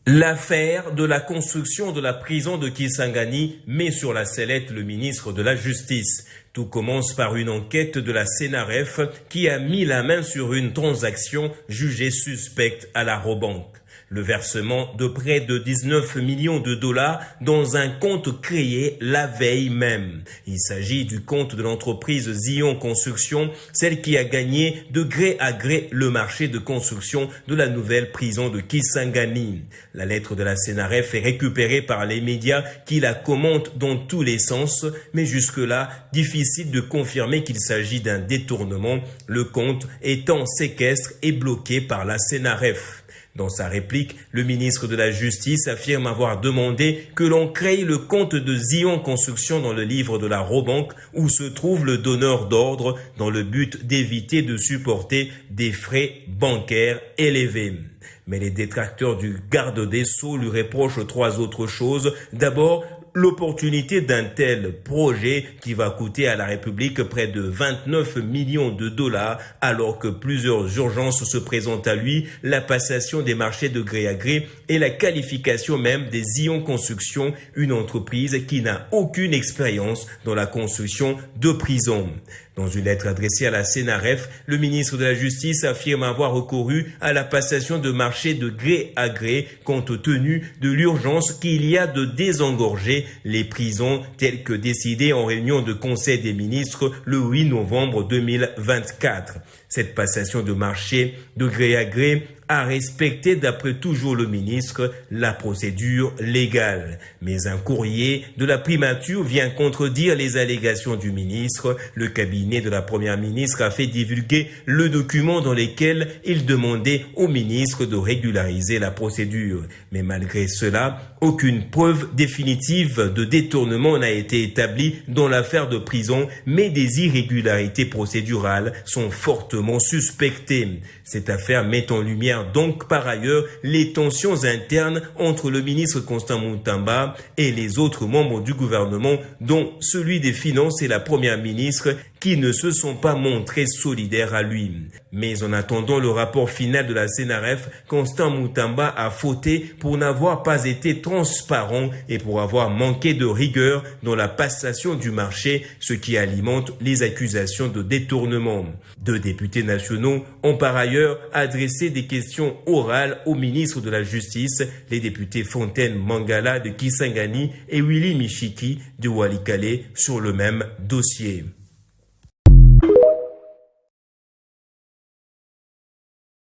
L'affaire de la construction de la prison de Kisangani met sur la sellette le ministre de la Justice. Tout commence par une enquête de la CNRF qui a mis la main sur une transaction jugée suspecte à la Robank. Le versement de près de 19 millions de dollars dans un compte créé la veille même. Il s'agit du compte de l'entreprise Zion Construction, celle qui a gagné de gré à gré le marché de construction de la nouvelle prison de Kisangani. La lettre de la CNRF est récupérée par les médias qui la commentent dans tous les sens, mais jusque-là, difficile de confirmer qu'il s'agit d'un détournement, le compte étant séquestre et bloqué par la CNRF. Dans sa réplique, le ministre de la Justice affirme avoir demandé que l'on crée le compte de Zion Construction dans le livre de la Robank où se trouve le donneur d'ordre dans le but d'éviter de supporter des frais bancaires élevés. Mais les détracteurs du garde des Sceaux lui reprochent trois autres choses. D'abord, l'opportunité d'un tel projet qui va coûter à la République près de 29 millions de dollars alors que plusieurs urgences se présentent à lui, la passation des marchés de gré à gré et la qualification même des Zion Construction, une entreprise qui n'a aucune expérience dans la construction de prisons. Dans une lettre adressée à la CNRF, le ministre de la Justice affirme avoir recouru à la passation de marchés de gré à gré compte tenu de l'urgence qu'il y a de désengorger les prisons telles que décidées en réunion de Conseil des ministres le 8 novembre 2024. Cette passation de marché de gré à gré a respecté, d'après toujours le ministre, la procédure légale. Mais un courrier de la primature vient contredire les allégations du ministre. Le cabinet de la première ministre a fait divulguer le document dans lequel il demandait au ministre de régulariser la procédure. Mais malgré cela, aucune preuve définitive de détournement n'a été établie dans l'affaire de prison, mais des irrégularités procédurales sont fortement suspectées. Cette affaire met en lumière donc par ailleurs les tensions internes entre le ministre Constant Mutamba et les autres membres du gouvernement, dont celui des Finances et la première ministre, qui ne se sont pas montrés solidaires à lui. Mais en attendant le rapport final de la CNRF, Constant Mutamba a fauté pour n'avoir pas été transparent et pour avoir manqué de rigueur dans la passation du marché, ce qui alimente les accusations de détournement. Deux députés nationaux ont par ailleurs adressé des questions orales au ministre de la Justice, les députés Fontaine Mangala de Kisangani et Willy Michiki de Walikale sur le même dossier.